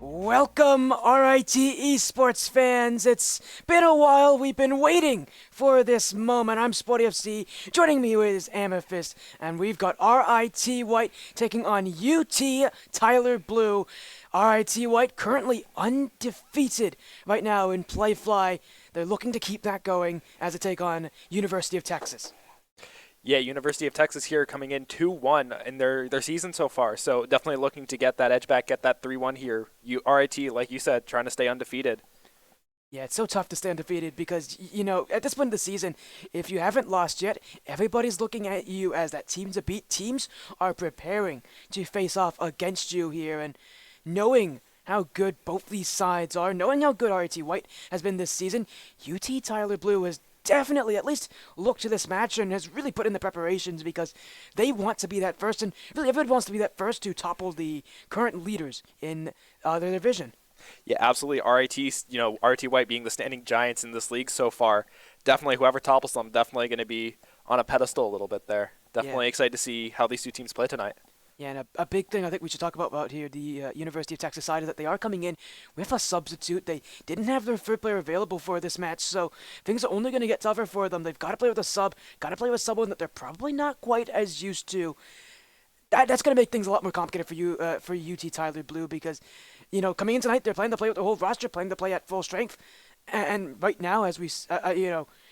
Welcome, RIT Esports fans. It's been a while. We've been waiting for this moment. I'm Sporty FC. Joining me is Amethyst, and we've got RIT White taking on UT Tyler Blue. RIT White currently undefeated right now in Playfly. They're looking to keep that going as they take on University of Texas. Yeah, University of Texas here coming in 2-1 in their season so far. So definitely looking to get that edge back, get that 3-1 here. RIT, like you said, trying to stay undefeated. Yeah, it's so tough to stay undefeated because, at this point of the season, if you haven't lost yet, everybody's looking at you as that team to beat. Teams are preparing to face off against you here, and knowing how good both these sides are, knowing how good RIT White has been this season, UT Tyler Blue has definitely at least looked to this match and has really put in the preparations because they want to be that first, and really everyone wants to be that first to topple the current leaders in their division. Yeah, absolutely. RIT White being the standing giants in this league so far. Definitely whoever topples them, definitely going to be on a pedestal a little bit there. Definitely excited to see how these two teams play tonight. Yeah, and a big thing I think we should talk about here, the University of Texas side, is that they are coming in with a substitute. They didn't have their third player available for this match, so things are only going to get tougher for them. They've got to play with a sub, got to play with someone that they're probably not quite as used to. That's going to make things a lot more complicated for UT Tyler Blue because, coming in tonight, they're playing to play with the whole roster, playing to play at full strength. And right now, as we,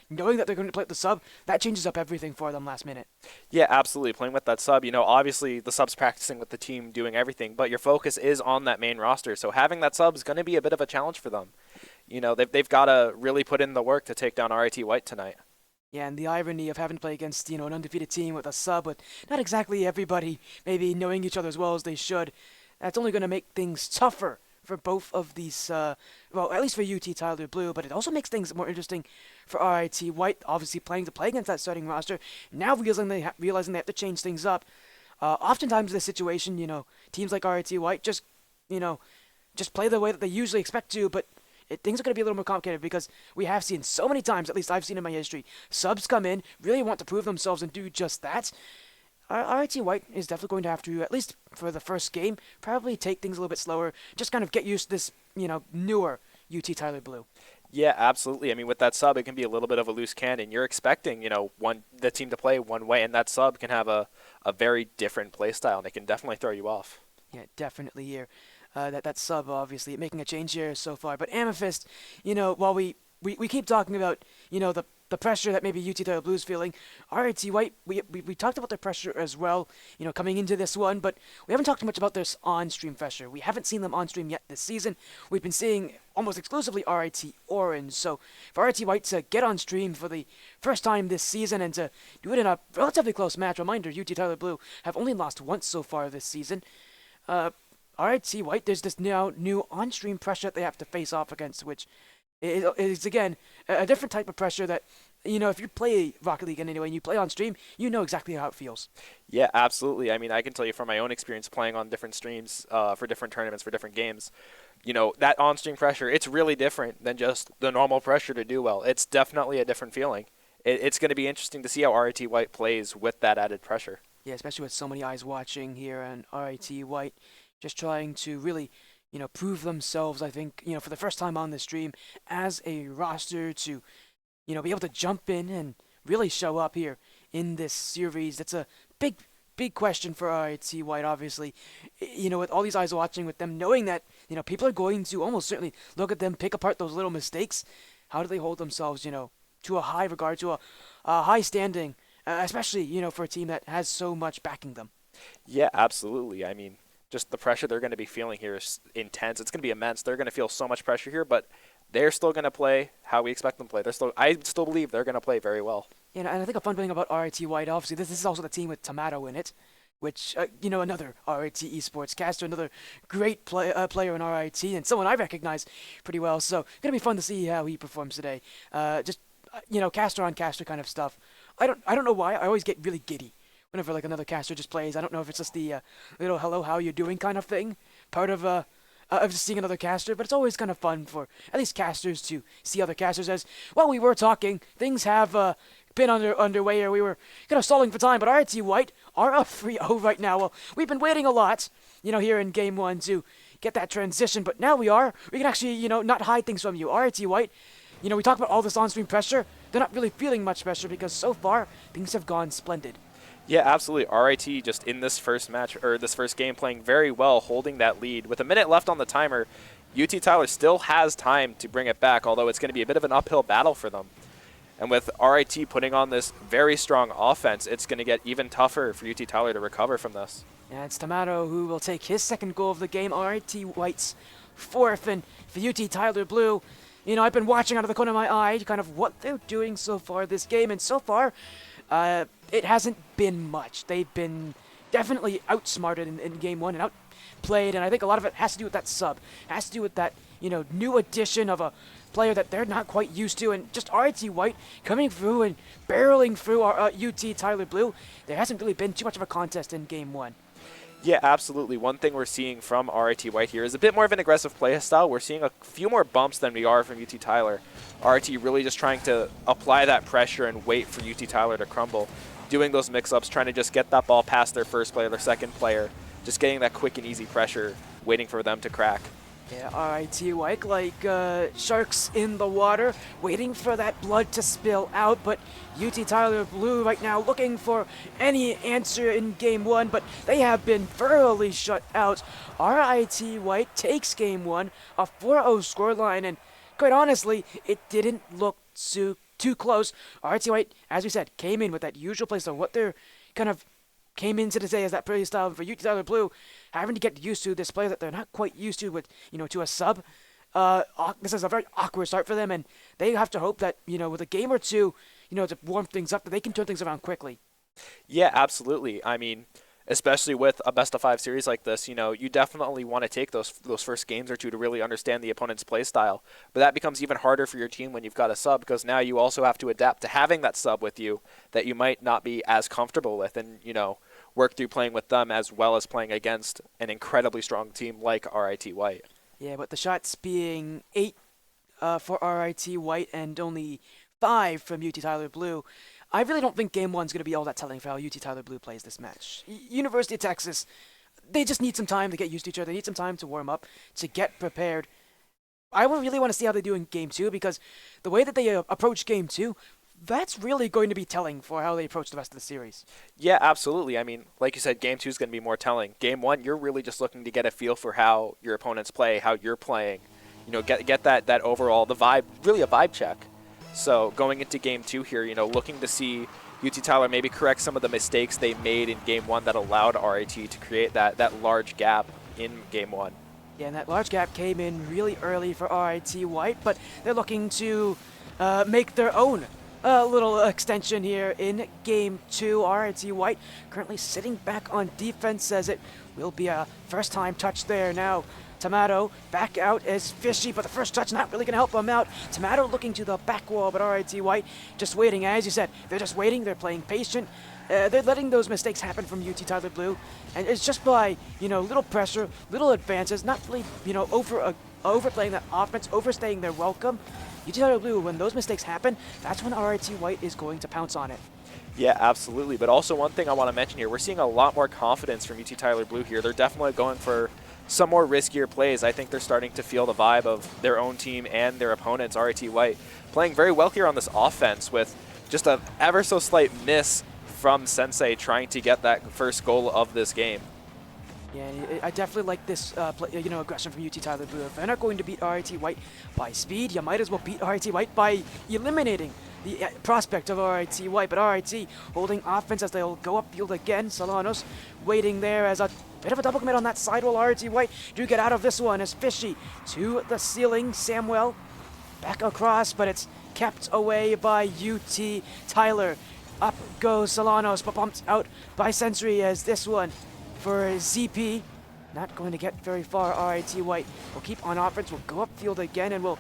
knowing that they're going to play with the sub, that changes up everything for them last minute. Yeah, absolutely. Playing with that sub, obviously the sub's practicing with the team, doing everything, but your focus is on that main roster. So having that sub is going to be a bit of a challenge for them. They've got to really put in the work to take down RIT White tonight. Yeah, and the irony of having to play against, an undefeated team with a sub, with not exactly everybody maybe knowing each other as well as they should, that's only going to make things tougher for both of these, at least for UT Tyler Blue, but it also makes things more interesting for RIT White, obviously playing to play against that starting roster, now realizing they have to change things up. Oftentimes in this situation, teams like RIT White just play the way that they usually expect to, but things are going to be a little more complicated because we have seen so many times, at least I've seen in my history, subs come in, really want to prove themselves and do just that. RIT White is definitely going to have to, at least for the first game, probably take things a little bit slower, just kind of get used to this, newer UT Tyler Blue. Yeah, absolutely. I mean, with that sub, it can be a little bit of a loose cannon. You're expecting, the team to play one way, and that sub can have a very different play style, and it can definitely throw you off. Yeah, definitely here. That sub, obviously, making a change here so far. But Amethyst, while we keep talking about, the pressure that maybe UT Tyler Blue's feeling, RIT White, we talked about their pressure as well, coming into this one, but we haven't talked much about this on-stream pressure. We haven't seen them on-stream yet this season. We've been seeing almost exclusively RIT Orange, so for RIT White to get on stream for the first time this season and to do it in a relatively close match, reminder, UT Tyler Blue have only lost once so far this season. RIT White, there's this new on-stream pressure that they have to face off against, which is again a different type of pressure that if you play Rocket League anyway and you play on stream, you know exactly how it feels. Yeah, absolutely. I mean, I can tell you from my own experience playing on different streams for different tournaments, for different games, that on-stream pressure, it's really different than just the normal pressure to do well. It's definitely a different feeling. It's going to be interesting to see how RIT White plays with that added pressure. Yeah, especially with so many eyes watching here and RIT White just trying to really prove themselves, I think, for the first time on the stream as a roster to, be able to jump in and really show up here in this series. That's a big, big question for RIT White, obviously. With all these eyes watching, with them knowing that, people are going to almost certainly look at them, pick apart those little mistakes. How do they hold themselves, to a high regard, to a high standing, especially, for a team that has so much backing them? Yeah, absolutely. I mean, just the pressure they're going to be feeling here is intense. It's going to be immense. They're going to feel so much pressure here, but they're still going to play how we expect them to play. I still believe they're going to play very well. Yeah, and I think a fun thing about RIT White, obviously, this is also the team with Tomato in it, which, another RIT Esports caster, another great player in RIT, and someone I recognize pretty well. So, going to be fun to see how he performs today. Caster on caster kind of stuff. I don't know why. I always get really giddy whenever like another caster just plays. I don't know if it's just the little hello, how you doing kind of thing, part of just seeing another caster, but it's always kind of fun for at least casters to see other casters. As well, we were talking, things have been underway here. We were kind of stalling for time, but RIT White are up 3-0 right now. Well, we've been waiting a lot, here in Game 1 to get that transition, but now we can actually, not hide things from you. RIT White, we talk about all this on-stream pressure. They're not really feeling much pressure because so far, things have gone splendid. Yeah, absolutely. RIT just in this first match, or this first game, playing very well, holding that lead. With a minute left on the timer, UT Tyler still has time to bring it back, although it's going to be a bit of an uphill battle for them. And with RIT putting on this very strong offense, it's going to get even tougher for UT Tyler to recover from this. And it's Tomato who will take his second goal of the game. RIT White's fourth, and for UT Tyler Blue, I've been watching out of the corner of my eye kind of what they're doing so far this game, and so far, it hasn't been much. They've been definitely outsmarted in game one and outplayed, and I think a lot of it has to do with that sub. It has to do with that, new addition of a player that they're not quite used to, and just RIT White coming through and barreling through our UT Tyler Blue. There hasn't really been too much of a contest in game one. Yeah, absolutely. One thing we're seeing from RIT White here is a bit more of an aggressive play style. We're seeing a few more bumps than we are from UT Tyler. RIT really just trying to apply that pressure and wait for UT Tyler to crumble. Doing those mix-ups, trying to just get that ball past their first player, their second player. Just getting that quick and easy pressure, waiting for them to crack. Yeah, RIT White like sharks in the water, waiting for that blood to spill out, but UT Tyler Blue right now looking for any answer in game one, but they have been thoroughly shut out. RIT White takes game one, a 4-0 scoreline, and quite honestly, it didn't look too close. RIT White, as we said, came in with that usual play style, what they're kind of came into today as that play style. For UT Tyler Blue, having to get used to this play that they're not quite used to with, to a sub. This is a very awkward start for them, and they have to hope that, with a game or two, to warm things up, that they can turn things around quickly. Yeah, absolutely. I mean, especially with a best-of-5 series like this, you definitely want to take those first games or two to really understand the opponent's play style. But that becomes even harder for your team when you've got a sub, because now you also have to adapt to having that sub with you that you might not be as comfortable with, and, work through playing with them as well as playing against an incredibly strong team like RIT White. Yeah, but the shots being 8 for RIT White and only 5 from UT Tyler Blue, I really don't think game one's going to be all that telling for how UT Tyler Blue plays this match. University of Texas, they just need some time to get used to each other. They need some time to warm up, to get prepared. I really want to see how they do in game two, because the way that they approach game two, that's really going to be telling for how they approach the rest of the series. Yeah, absolutely. I mean, like you said, game two is going to be more telling. Game one, you're really just looking to get a feel for how your opponents play, how you're playing. Get that overall, the vibe, really a vibe check. So going into game two here, looking to see UT Tyler maybe correct some of the mistakes they made in game one that allowed RIT to create that large gap in game one. Yeah, and that large gap came in really early for RIT White, but they're looking to make their own little extension here in game two. RIT White currently sitting back on defense, as it will be a first-time touch there now. Tomato back out as Fishy, but the first touch not really going to help him out. Tomato looking to the back wall, but RIT White just waiting. As you said, they're just waiting. They're playing patient. They're letting those mistakes happen from UT Tyler Blue, and it's just by little pressure, little advances, not really overplaying that offense, overstaying their welcome. UT Tyler Blue, when those mistakes happen, that's when RIT White is going to pounce on it. Yeah, absolutely. But also one thing I want to mention here, we're seeing a lot more confidence from UT Tyler Blue here. They're definitely going for some more riskier plays. I think they're starting to feel the vibe of their own team and their opponents, RIT White, playing very well here on this offense with just an ever so slight miss from Sensei trying to get that first goal of this game. Yeah, I definitely like this aggression from UT Tyler Blue. If they're not going to beat RIT White by speed, you might as well beat RIT White by eliminating the prospect of RIT White. But RIT holding offense as they'll go upfield again. Solanos waiting there as a bit of a double commit on that sidewall. RIT White do get out of this one as Fishy to the ceiling. Samuel back across, but it's kept away by UT Tyler. Up goes Solanos, but bumped out by Sensory as this one for ZP. Not going to get very far. RIT White will keep on offense. We'll go upfield again, and we'll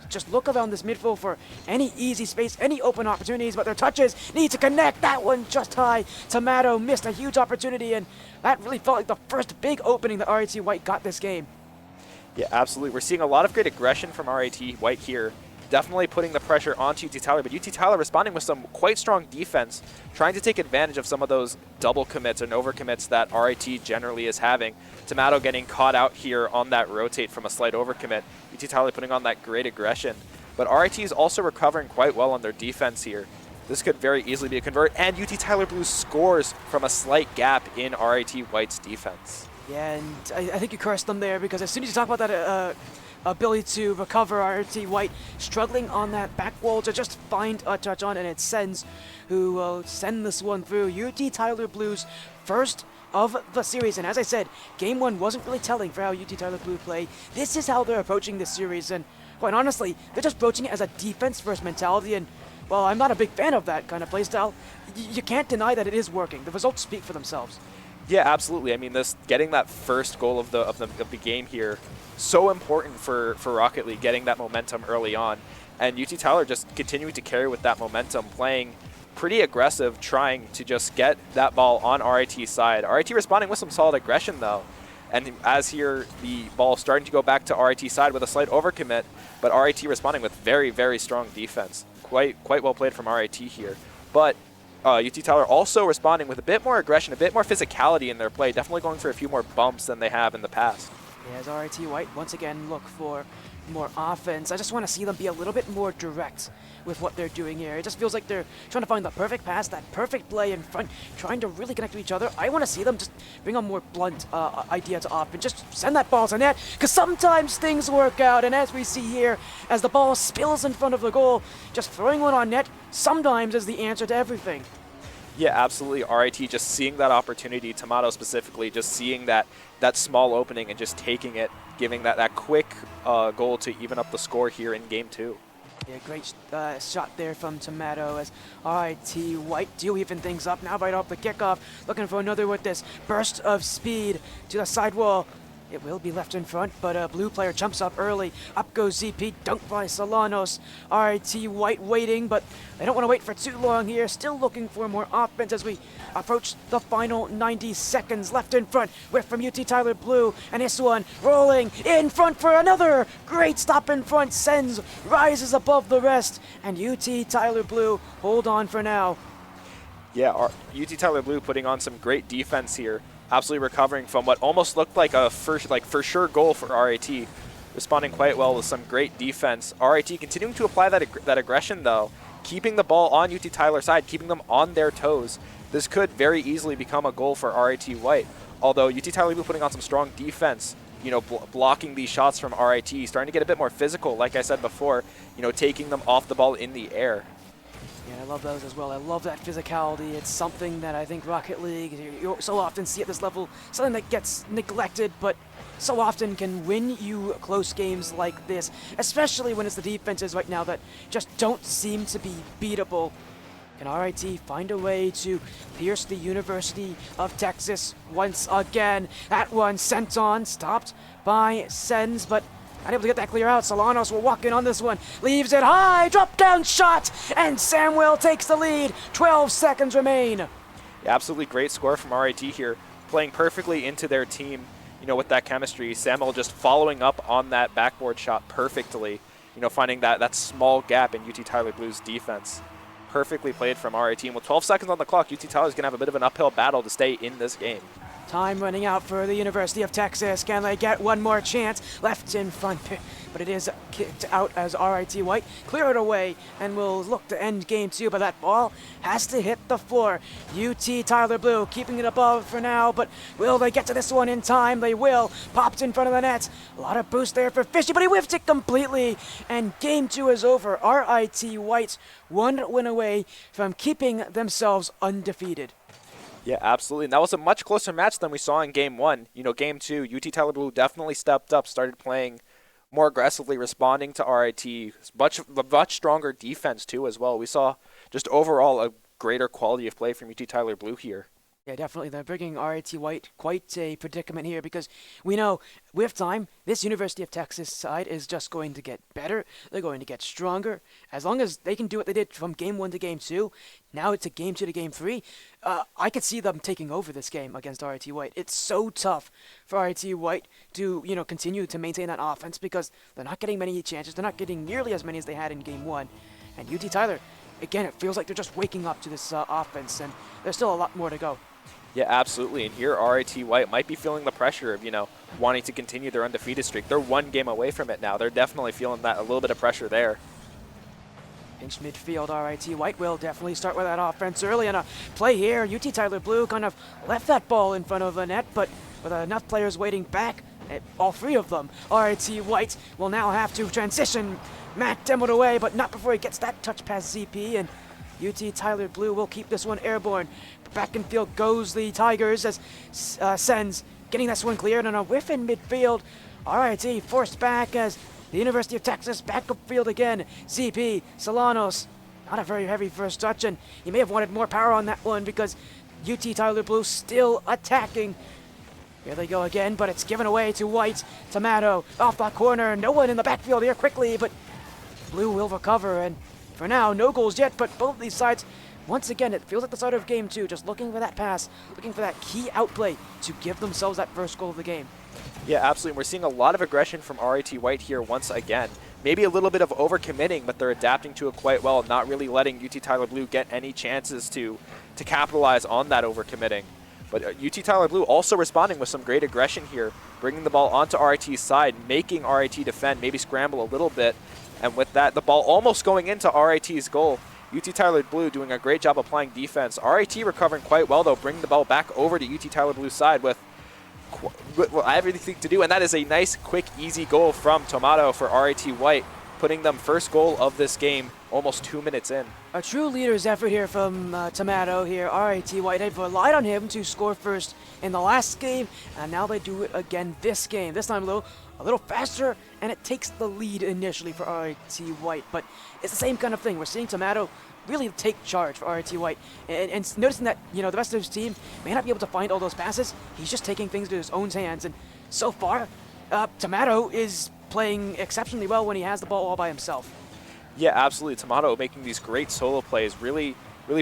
just look around this midfield for any easy space, any open opportunities, but their touches need to connect. That one just high. Tomato missed a huge opportunity, and that really felt like the first big opening that RIT White got this game. Yeah, absolutely. We're seeing a lot of great aggression from RIT White here. definitely putting the pressure onto UT Tyler, but UT Tyler responding with some quite strong defense, trying to take advantage of some of those double commits and overcommits that RIT generally is having. Tomato getting caught out here on that rotate from a slight overcommit. UT Tyler putting on that great aggression, but RIT is also recovering quite well on their defense here. This could very easily be a convert, and UT Tyler Blue scores from a slight gap in RIT White's defense. Yeah, and I think you cursed them there, because as soon as you talk about that ability to recover, RT White struggling on that back wall to just find a touch on, and it sends who will send this one through. UT Tyler Blue's first of the series, and as I said, game one wasn't really telling for how UT Tyler Blue play. This is how they're approaching this series, and quite honestly, they're just approaching it as a defense-first mentality, and well, I'm not a big fan of that kind of playstyle. You can't deny that it is working. The results speak for themselves. Yeah, absolutely. I mean, this getting that first goal of the game here, so important for Rocket League, getting that momentum early on, and UT Tyler just continuing to carry with that momentum, playing pretty aggressive, trying to just get that ball on RIT's side. RIT responding with some solid aggression though, and as here the ball starting to go back to RIT's side with a slight overcommit, but RIT responding with very, very strong defense. Quite well played from RIT here, but UT Tyler also responding with a bit more aggression, a bit more physicality in their play, definitely going for a few more bumps than they have in the past. Yeah, as RIT White once again look for more offense, I just want to see them be a little bit more direct with what they're doing here. It just feels like they're trying to find the perfect pass, that perfect play in front, trying to really connect to each other. I want to see them just bring a more blunt idea to offense. Just send that ball to net, because sometimes things work out, and as we see here, as the ball spills in front of the goal, just throwing one on net sometimes is the answer to everything. Yeah, absolutely. RIT just seeing that opportunity, Tomato specifically, just seeing that small opening and just taking it, giving that quick goal to even up the score here in game two. Yeah, great shot there from Tomato as RIT White do even things up now right off the kickoff, looking for another with this burst of speed to the sidewall. It will be left in front, but a blue player jumps up early. Up goes ZP, dunked by Solanos. RIT White waiting, but they don't want to wait for too long here. Still looking for more offense as we approach the final 90 seconds. Left in front, whip from UT Tyler Blue, and this one rolling in front for another great stop in front. Sends, rises above the rest, and UT Tyler Blue hold on for now. Yeah, UT Tyler Blue putting on some great defense here. Absolutely recovering from what almost looked like a for sure goal for RIT, responding quite well with some great defense. RIT continuing to apply that aggression though, keeping the ball on UT Tyler's side, keeping them on their toes. This could very easily become a goal for RIT White. Although UT Tyler will be putting on some strong defense, blocking these shots from RIT, starting to get a bit more physical, like I said before, taking them off the ball in the air. Yeah, I love those as well. I love that physicality. It's something that I think Rocket League, you so often see at this level, something that gets neglected, but so often can win you close games like this, especially when it's the defenses right now that just don't seem to be beatable. Can RIT find a way to pierce the University of Texas once again? That one sent on, stopped by Sens, but unable to get that clear out. Solanos will walk in on this one. Leaves it high. Drop down shot. And Samuel takes the lead. 12 seconds remain. Yeah, absolutely great score from RIT here. Playing perfectly into their team, with that chemistry. Samuel just following up on that backboard shot perfectly. Finding that small gap in UT Tyler Blue's defense. Perfectly played from RIT. And with 12 seconds on the clock, UT Tyler's going to have a bit of an uphill battle to stay in this game. Time running out for the University of Texas. Can they get one more chance? Left in front, but it is kicked out as RIT White clear it away and will look to end game two, but that ball has to hit the floor. UT Tyler Blue keeping it above for now, but will they get to this one in time? They will. Popped in front of the net. A lot of boost there for Fishy, but he whiffed it completely, and game two is over. RIT White one win away from keeping themselves undefeated. Yeah, absolutely. And that was a much closer match than we saw in game one. Game two, UT Tyler Blue definitely stepped up, started playing more aggressively, responding to RIT. Much stronger defense, too, as well. We saw just overall a greater quality of play from UT Tyler Blue here. Yeah, definitely. They're bringing RIT White quite a predicament here because we know with time, this University of Texas side is just going to get better. They're going to get stronger. As long as they can do what they did from game 1 to game 2, now it's a game 2 to game 3. I could see them taking over this game against RIT White. It's so tough for RIT White to, continue to maintain that offense because they're not getting many chances. They're not getting nearly as many as they had in game 1. And UT Tyler, again, it feels like they're just waking up to this offense, and there's still a lot more to go. Yeah, absolutely. And here, RIT White might be feeling the pressure of, wanting to continue their undefeated streak. They're one game away from it now. They're definitely feeling that a little bit of pressure there. Pinch midfield, RIT White will definitely start with that offense early. And a play here, UT Tyler Blue kind of left that ball in front of the net, but with enough players waiting back, all three of them, RIT White will now have to transition. Matt demoed away, but not before he gets that touch past ZP, and UT Tyler Blue will keep this one airborne. Back in field goes the Tigers as Sens getting that one cleared on a whiff in midfield. RIT forced back as the University of Texas back upfield again. ZP, Solanos, not a very heavy first touch, and you may have wanted more power on that one because UT Tyler Blue still attacking. Here they go again, but it's given away to White. Tomato off the corner. No one in the backfield here quickly, but Blue will recover, and for now, no goals yet, but both these sides, once again, it feels like the start of game 2, just looking for that pass, looking for that key outplay to give themselves that first goal of the game. Yeah, absolutely. We're seeing a lot of aggression from RIT White here once again. Maybe a little bit of overcommitting, but they're adapting to it quite well, not really letting UT Tyler Blue get any chances to capitalize on that overcommitting. But UT Tyler Blue also responding with some great aggression here, bringing the ball onto RIT's side, making RIT defend, maybe scramble a little bit. And with that, the ball almost going into RIT's goal. UT Tyler Blue doing a great job applying defense. RIT recovering quite well, though, bringing the ball back over to UT Tyler Blue's side with everything to do. And that is a nice, quick, easy goal from Tomato for RIT White, putting them first goal of this game almost 2 minutes in. A true leader's effort here from Tomato here. RIT White had relied on him to score first in the last game, and now they do it again this game. This time, though, a little faster, and it takes the lead initially for RIT White. But it's the same kind of thing. We're seeing Tomato really take charge for RIT White. And noticing that, the rest of his team may not be able to find all those passes, he's just taking things to his own hands. And so far, Tomato is playing exceptionally well when he has the ball all by himself. Yeah, absolutely. Tomato making these great solo plays, really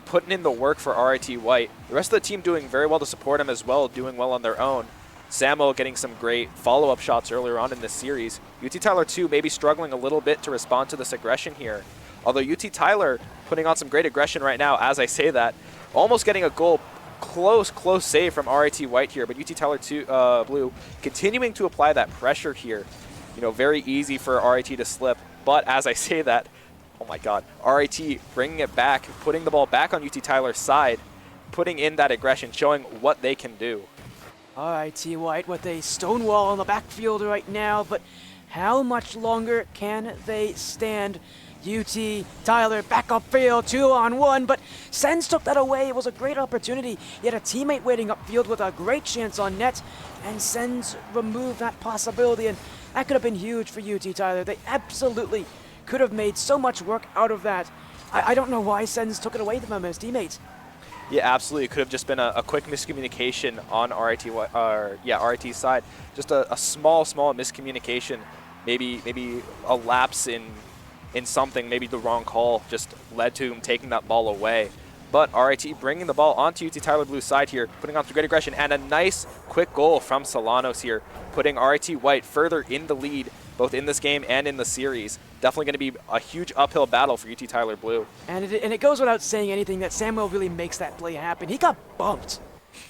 putting in the work for RIT White. The rest of the team doing very well to support him as well, doing well on their own. Samo getting some great follow-up shots earlier on in this series. UT Tyler, too, maybe struggling a little bit to respond to this aggression here. Although UT Tyler putting on some great aggression right now, as I say that, almost getting a goal. Close save from RIT White here, but UT Tyler Blue continuing to apply that pressure here. Very easy for RIT to slip. But as I say that, oh my God, RIT bringing it back, putting the ball back on UT Tyler's side, putting in that aggression, showing what they can do. RIT White with a stonewall on the backfield right now, but how much longer can they stand? UT Tyler back upfield, 2-on-1, but Sens took that away. It was a great opportunity. He had a teammate waiting upfield with a great chance on net, and Sens removed that possibility, and that could have been huge for UT Tyler. They absolutely could have made so much work out of that. I don't know why Sens took it away from his teammates. Yeah, absolutely. It could have just been a quick miscommunication on RIT's side. Just a small miscommunication. Maybe a lapse in something, maybe the wrong call just led to him taking that ball away. But RIT bringing the ball onto UT Tyler Blue's side here, putting on some great aggression, and a nice quick goal from Solanos here, putting RIT White further in the lead, both in this game and in the series. Definitely going to be a huge uphill battle for UT Tyler Blue. And it goes without saying anything that Samuel really makes that play happen. He got bumped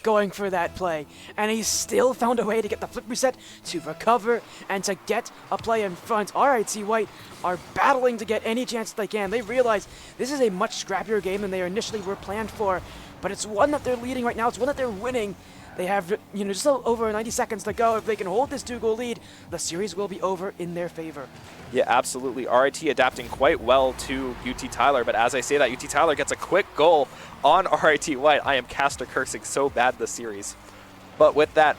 going for that play, and he still found a way to get the flip reset, to recover, and to get a play in front. RIT White are battling to get any chance they can. They realize this is a much scrappier game than they initially were planned for, but it's one that they're leading right now. It's one that they're winning. They have, just over 90 seconds to go. If they can hold this 2-goal lead, the series will be over in their favor. Yeah, absolutely. RIT adapting quite well to UT Tyler, but as I say that, UT Tyler gets a quick goal on RIT White. I am caster cursing so bad this series. But with that,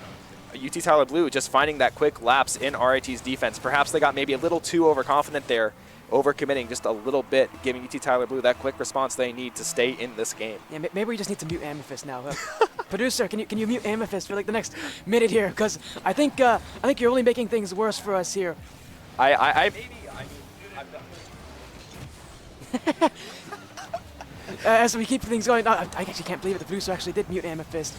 UT Tyler Blue just finding that quick lapse in RIT's defense. Perhaps they got maybe a little too overconfident there, overcommitting just a little bit, giving UT Tyler Blue that quick response they need to stay in this game. Yeah, maybe we just need to mute Amethyst now. Huh? Producer, can you mute Amethyst for like the next minute here? Because I think you're only making things worse for us here. Maybe. I mean, I'm definitely. As we keep things going, I actually can't believe it. The producer actually did mute Amethyst.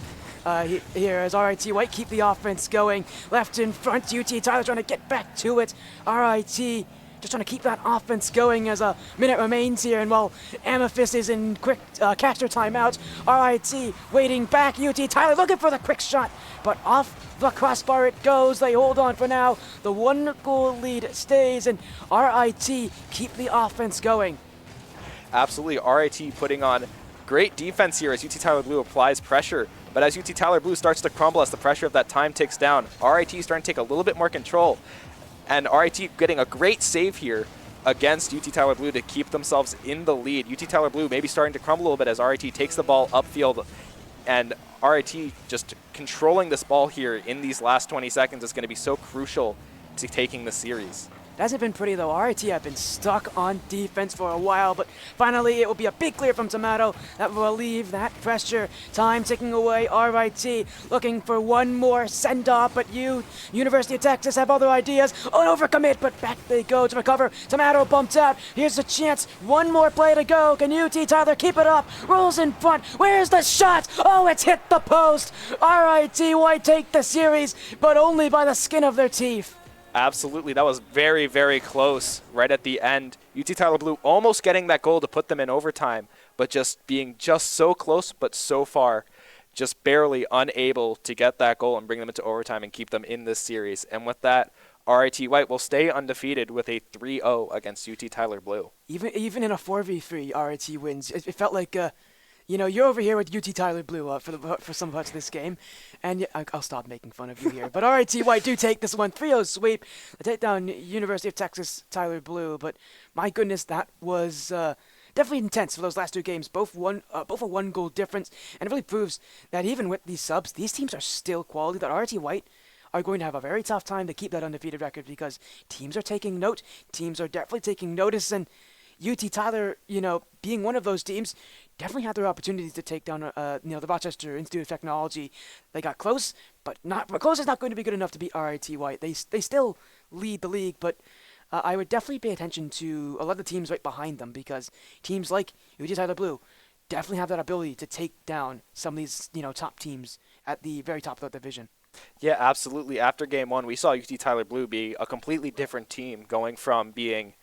Here as RIT White keep the offense going. Left in front, UT Tyler trying to get back to it. RIT just trying to keep that offense going as a minute remains here. And while Amethyst is in quick catcher timeout, RIT waiting back. UT Tyler looking for the quick shot, but off the crossbar it goes. They hold on for now. The 1-goal lead stays, and RIT keep the offense going. Absolutely, RIT putting on great defense here as UT Tyler Blue applies pressure. But as UT Tyler Blue starts to crumble, as the pressure of that time ticks down, RIT is starting to take a little bit more control. And RIT getting a great save here against UT Tyler Blue to keep themselves in the lead. UT Tyler Blue maybe starting to crumble a little bit as RIT takes the ball upfield. And RIT just controlling this ball here in these last 20 seconds is going to be so crucial to taking the series. It hasn't been pretty though. RIT have been stuck on defense for a while, but finally it will be a big clear from Tomato that will relieve that pressure. Time ticking away. RIT looking for one more send-off, but University of Texas have other ideas. An overcommit, but back they go to recover. Tomato bumped out. Here's a chance. One more play to go. Can UT Tyler keep it up? Rolls in front. Where's the shot? Oh, it's hit the post. RIT White take the series, but only by the skin of their teeth. Absolutely, that was very, very close right at the end. UT Tyler Blue almost getting that goal to put them in overtime, but just being just so close but so far, just barely unable to get that goal and bring them into overtime and keep them in this series. And with that, RIT White will stay undefeated with a 3-0 against UT Tyler Blue. Even in a 4v3, RIT wins. It felt like you're over here with UT Tyler Blue for some parts of this game, and I'll stop making fun of you here. But RIT White do take this one, 3-0 sweep. They take down University of Texas Tyler Blue, but my goodness, that was definitely intense for those last two games. Both a 1-goal difference, and it really proves that even with these subs, these teams are still quality. That RIT White are going to have a very tough time to keep that undefeated record because teams are taking note. Teams are definitely taking notice, and UT Tyler, being one of those teams, definitely had their opportunities to take down, the Rochester Institute of Technology. They got close, but close is not going to be good enough to beat RIT White. They still lead the league, but I would definitely pay attention to a lot of the teams right behind them because teams like UT Tyler Blue definitely have that ability to take down some of these, top teams at the very top of the division. Yeah, absolutely. After game one, we saw UT Tyler Blue be a completely different team, going from being,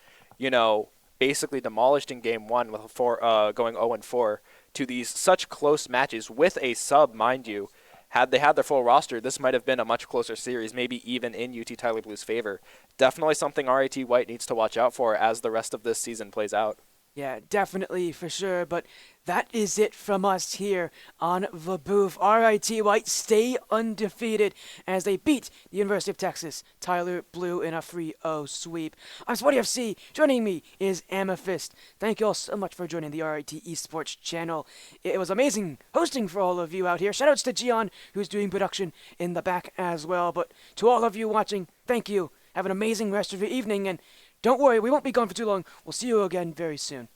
basically demolished in game one with going 0-4 to these such close matches with a sub, mind you. Had they had their full roster, this might have been a much closer series, maybe even in UT Tyler Blue's favor. Definitely something RIT White needs to watch out for as the rest of this season plays out. Yeah, definitely, for sure, but that is it from us here on The Booth. RIT White stay undefeated as they beat the University of Texas Tyler Blue in a 3-0 sweep. I'm Spotty FC. Joining me is Amethyst. Thank you all so much for joining the RIT Esports channel. It was amazing hosting for all of you out here. Shoutouts to Gian, who's doing production in the back as well, but to all of you watching, thank you. Have an amazing rest of your evening, and don't worry, we won't be gone for too long. We'll see you again very soon.